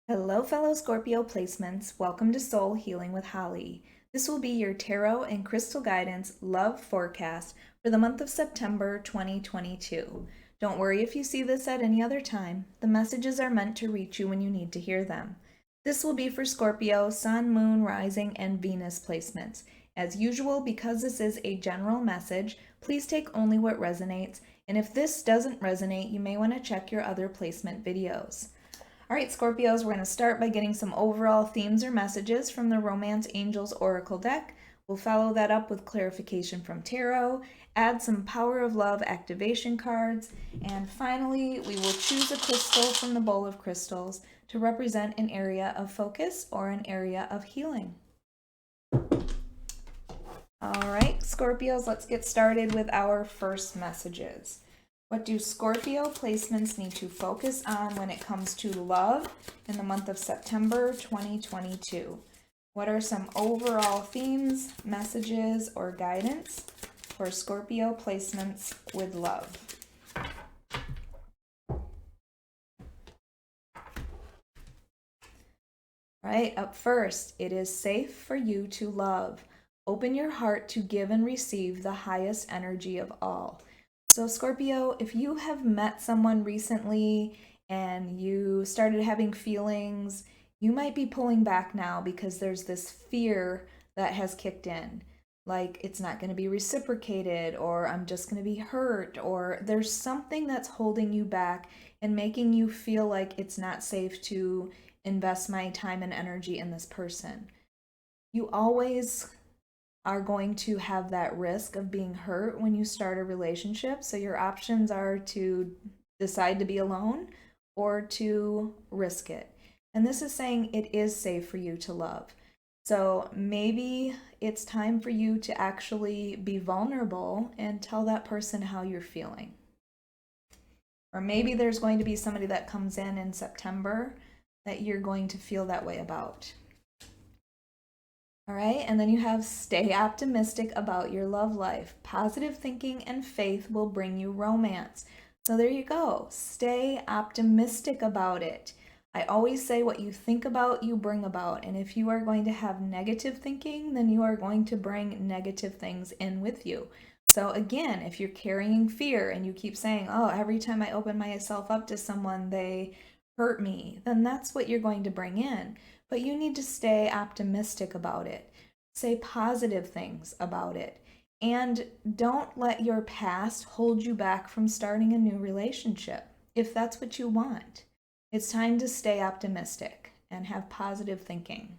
Hello, fellow Scorpio placements. Welcome to Soul Healing with Holly. This will be your tarot and crystal guidance love forecast for the month of September 2022. Don't worry if you see this at any other time. The messages are meant to reach you when you need to hear them. This will be for Scorpio, Sun, Moon, Rising, and Venus placements. As usual, because this is a general message, please take only what resonates, and if this doesn't resonate, you may want to check your other placement videos. All right, Scorpios, we're going to start by getting some overall themes or messages from the Romance Angels Oracle deck. We'll follow that up with clarification from tarot, add some Power of Love activation cards, and finally, we will choose a crystal from the bowl of crystals to represent an area of focus or an area of healing. All right, Scorpios, let's get started with our first messages. What do Scorpio placements need to focus on when it comes to love in the month of September 2022? What are some overall themes, messages, or guidance for Scorpio placements with love? Right, up first, it is safe for you to love. Open your heart to give and receive the highest energy of all. So Scorpio, if you have met someone recently and you started having feelings, you might be pulling back now because there's this fear that has kicked in. Like it's not going to be reciprocated, or I'm just going to be hurt, or there's something that's holding you back and making you feel like it's not safe to invest my time and energy in this person. You always are going to have that risk of being hurt when you start a relationship. So your options are to decide to be alone or to risk it. And this is saying it is safe for you to love. So maybe it's time for you to actually be vulnerable and tell that person how you're feeling. Or maybe there's going to be somebody that comes in September that you're going to feel that way about. All right, and then you have stay optimistic about your love life. Positive thinking and faith will bring you romance. So there you go. Stay optimistic about it. I always say what you think about, you bring about. And if you are going to have negative thinking, then you are going to bring negative things in with you. So again, if you're carrying fear and you keep saying, oh, every time I open myself up to someone, they hurt me, then that's what you're going to bring in. But you need to stay optimistic about it. Say positive things about it. And don't let your past hold you back from starting a new relationship if that's what you want. It's time to stay optimistic and have positive thinking.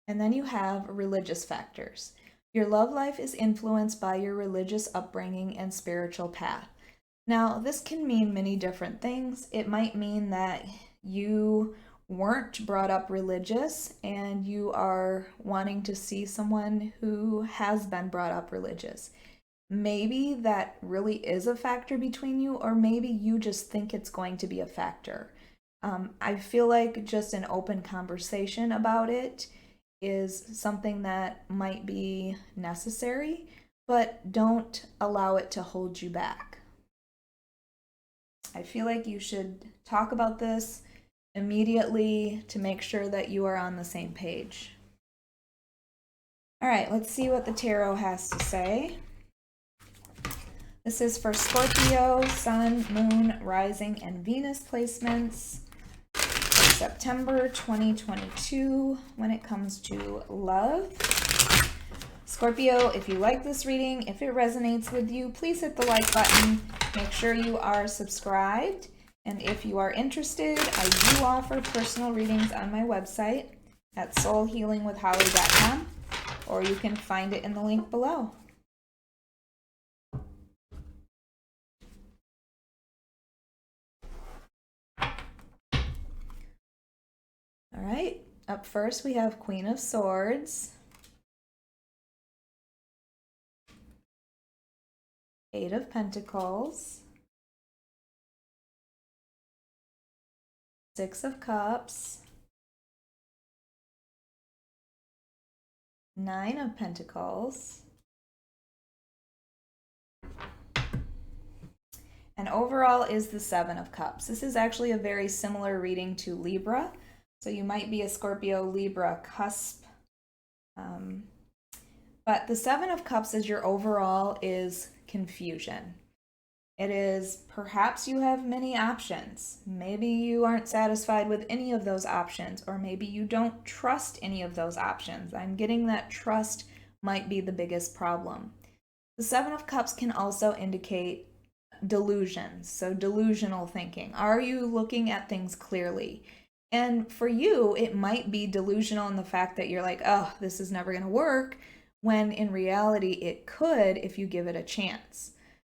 And then you have religious factors. Your love life is influenced by your religious upbringing and spiritual path. Now, this can mean many different things. It might mean that you weren't brought up religious and you are wanting to see someone who has been brought up religious. Maybe that really is a factor between you, or maybe you just think it's going to be a factor. I feel like just an open conversation about it is something that might be necessary, but don't allow it to hold you back. I feel like you should talk about this immediately to make sure that you are on the same page. All right, let's see what the tarot has to say. This is for Scorpio, Sun, Moon, Rising, and Venus placements for September 2022 when it comes to love. Scorpio, if you like this reading, if it resonates with you, please hit the like button. Make sure you are subscribed. And if you are interested, I do offer personal readings on my website at soulhealingwithholly.com, or you can find it in the link below. All right, up first we have Queen of Swords, Eight of Pentacles, Six of Cups, Nine of Pentacles, And overall is the Seven of Cups. This is actually a very similar reading to Libra. So you might be a Scorpio Libra cusp. But the Seven of Cups as your overall is confusion. It is perhaps you have many options. Maybe you aren't satisfied with any of those options, or maybe you don't trust any of those options. I'm getting that trust might be the biggest problem. The Seven of Cups can also indicate delusions, so delusional thinking. Are you looking at things clearly? And for you, it might be delusional in the fact that you're like, oh, this is never going to work, when in reality it could if you give it a chance.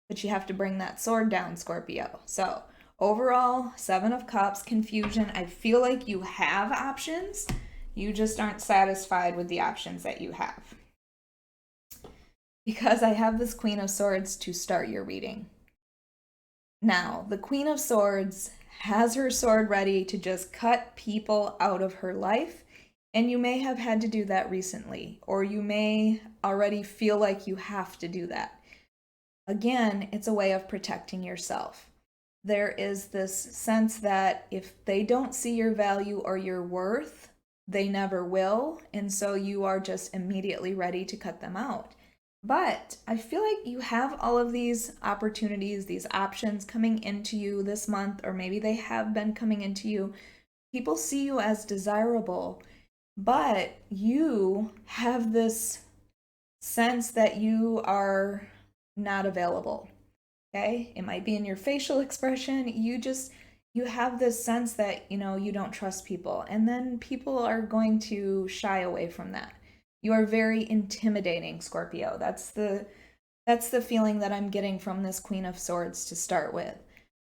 But you have to bring that sword down, Scorpio. So overall, Seven of Cups, confusion. I feel like you have options. You just aren't satisfied with the options that you have. Because I have this Queen of Swords to start your reading. Now, the Queen of Swords has her sword ready to just cut people out of her life. And you may have had to do that recently, or you may already feel like you have to do that. Again, it's a way of protecting yourself. There is this sense that if they don't see your value or your worth, they never will. And so you are just immediately ready to cut them out. But I feel like you have all of these opportunities, these options coming into you this month, or maybe they have been coming into you. People see you as desirable, but you have this sense that you are not available. Okay? It might be in your facial expression. You have this sense that, you don't trust people, and then people are going to shy away from that. You are very intimidating, Scorpio. That's the feeling that I'm getting from this Queen of Swords to start with.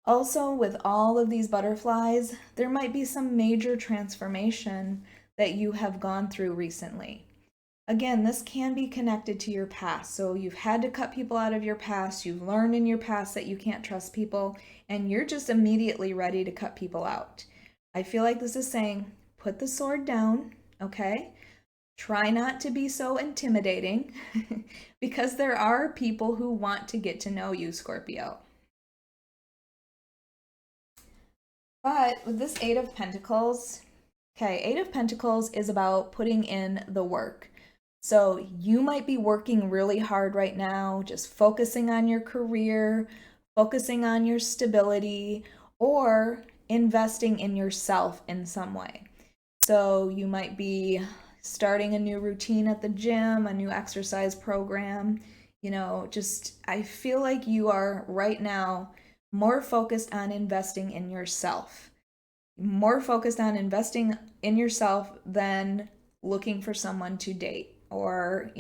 Also, with all of these butterflies, there might be some major transformation that you have gone through recently. Again, this can be connected to your past. So you've had to cut people out of your past. You've learned in your past that you can't trust people, and you're just immediately ready to cut people out. I feel like this is saying, put the sword down, okay? Try not to be so intimidating because there are people who want to get to know you, Scorpio. But with this Eight of Pentacles, okay, Eight of Pentacles is about putting in the work. So you might be working really hard right now, just focusing on your career, focusing on your stability, or investing in yourself in some way. So you might be starting a new routine at the gym, a new exercise program, I feel like you are right now more focused on investing in yourself, more focused on investing in yourself than looking for someone to date or,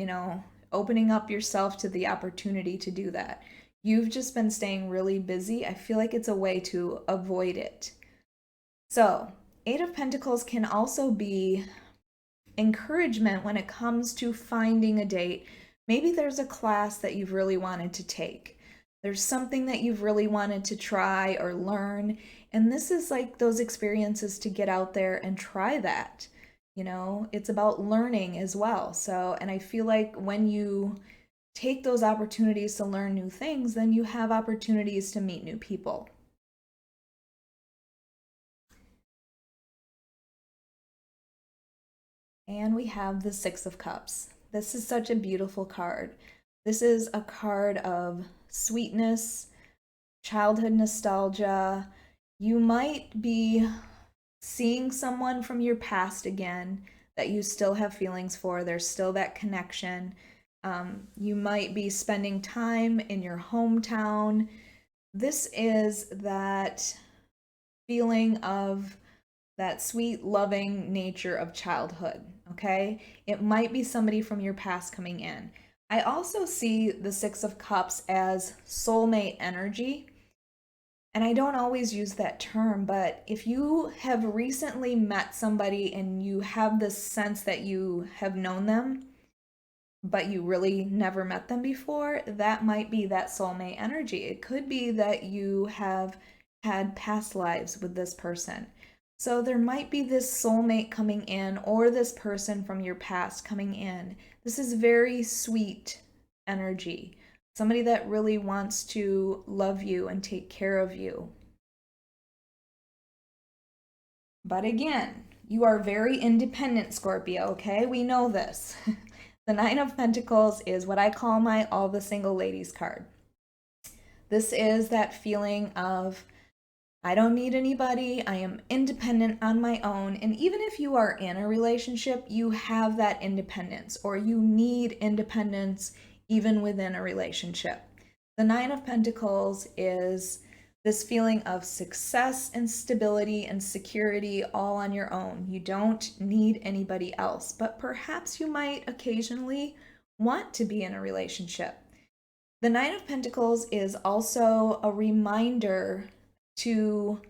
opening up yourself to the opportunity to do that. You've just been staying really busy. I feel like it's a way to avoid it. So, Eight of Pentacles can also be encouragement when it comes to finding a date. Maybe there's a class that you've really wanted to take. There's something that you've really wanted to try or learn. And this is like those experiences to get out there and try that. It's about learning as well. So, and I feel like when you take those opportunities to learn new things, then you have opportunities to meet new people. And we have the Six of Cups. This is such a beautiful card. This is a card of sweetness, childhood nostalgia. You might be seeing someone from your past again that you still have feelings for. There's still that connection. You might be spending time in your hometown. This is that feeling of that sweet, loving nature of childhood, okay? It might be somebody from your past coming in. I also see the Six of Cups as soulmate energy. And I don't always use that term, but if you have recently met somebody and you have this sense that you have known them, but you really never met them before, that might be that soulmate energy. It could be that you have had past lives with this person. So there might be this soulmate coming in or this person from your past coming in. This is very sweet energy. somebody that really wants to love you and take care of you. But again, you are very independent, Scorpio, okay? We know this. The Nine of Pentacles is what I call my all the single ladies card. This is that feeling of, I don't need anybody, I am independent on my own. And even if you are in a relationship, you have that independence, or you need independence even within a relationship. The Nine of Pentacles is this feeling of success and stability and security all on your own. You don't need anybody else, but perhaps you might occasionally want to be in a relationship. The Nine of Pentacles is also a reminder to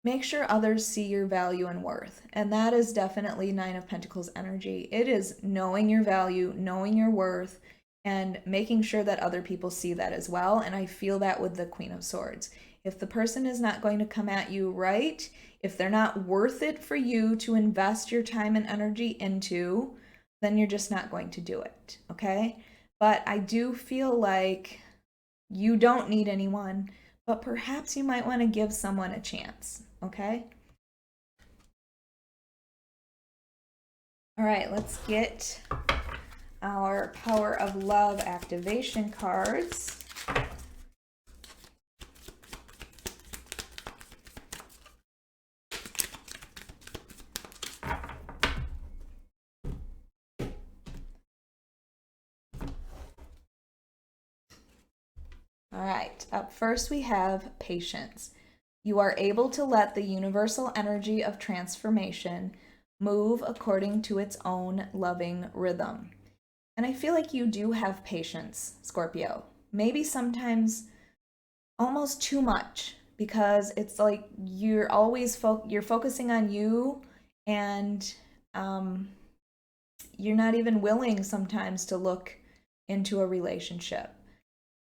make sure others see your value and worth. And that is definitely Nine of Pentacles energy. It is knowing your value, knowing your worth, and making sure that other people see that as well. And I feel that with the Queen of Swords. If the person is not going to come at you right, if they're not worth it for you to invest your time and energy into, then you're just not going to do it, okay? But I do feel like you don't need anyone, but perhaps you might want to give someone a chance, okay? All right, let's get our Power of Love activation cards. All right, up first we have patience. You are able to let the universal energy of transformation move according to its own loving rhythm. And I feel like you do have patience, Scorpio. Maybe sometimes almost too much, because it's like you're always you're focusing on you, and you're not even willing sometimes to look into a relationship.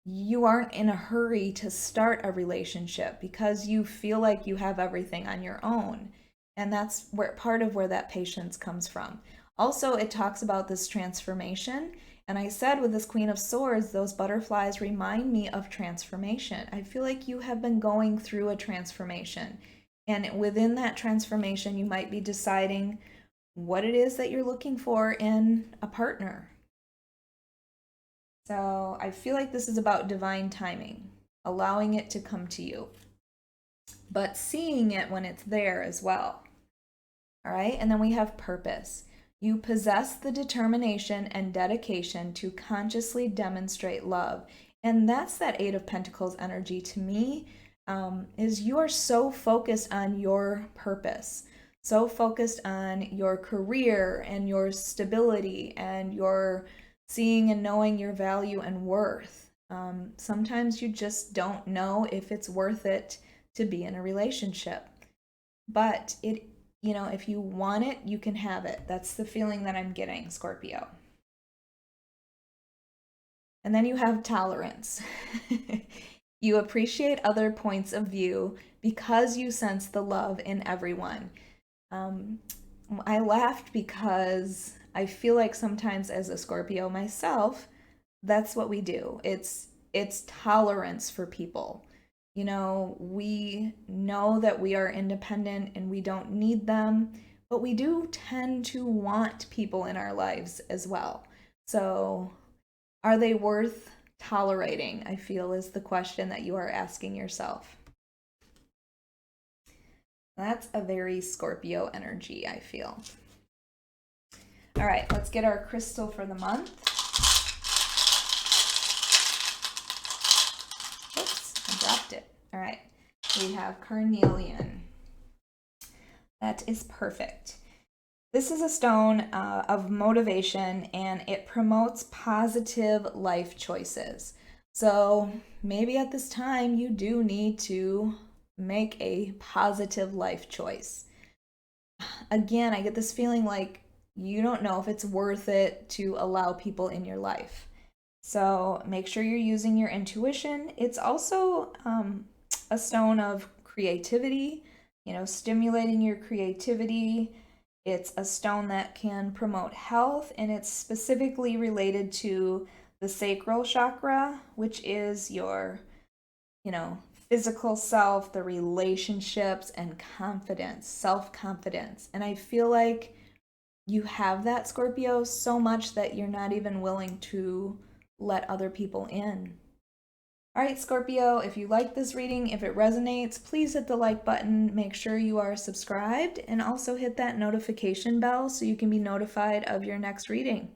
You aren't in a hurry to start a relationship because you feel like you have everything on your own. And that's where part of where that patience comes from. Also, it talks about this transformation. And I said with this Queen of Swords, those butterflies remind me of transformation. I feel like you have been going through a transformation. And within that transformation, you might be deciding what it is that you're looking for in a partner. So I feel like this is about divine timing, allowing it to come to you, but seeing it when it's there as well. All right, and then we have purpose. You possess the determination and dedication to consciously demonstrate love. And that's that Eight of Pentacles energy to me, is you are so focused on your purpose, so focused on your career and your stability and your seeing and knowing your value and worth. Sometimes you just don't know if it's worth it to be in a relationship. But it, if you want it, you can have it. That's the feeling that I'm getting, Scorpio. And then you have tolerance. You appreciate other points of view because you sense the love in everyone. I laughed because I feel like sometimes as a Scorpio myself, that's what we do. It's tolerance for people. We know that we are independent and we don't need them, but we do tend to want people in our lives as well. So are they worth tolerating, I feel, is the question that you are asking yourself. That's a very Scorpio energy, I feel. All right, let's get our crystal for the month. Oops, I dropped it. All right, we have carnelian. That is perfect. This is a stone of motivation, and it promotes positive life choices. So maybe at this time you do need to make a positive life choice. Again, I get this feeling like you don't know if it's worth it to allow people in your life. So make sure you're using your intuition. It's also a stone of creativity, stimulating your creativity. It's a stone that can promote health, and it's specifically related to the sacral chakra, which is your, physical self, the relationships, and confidence, self-confidence. And I feel like you have that, Scorpio, so much that you're not even willing to let other people in. All right, Scorpio, if you like this reading, if it resonates, please hit the like button. Make sure you are subscribed and also hit that notification bell so you can be notified of your next reading.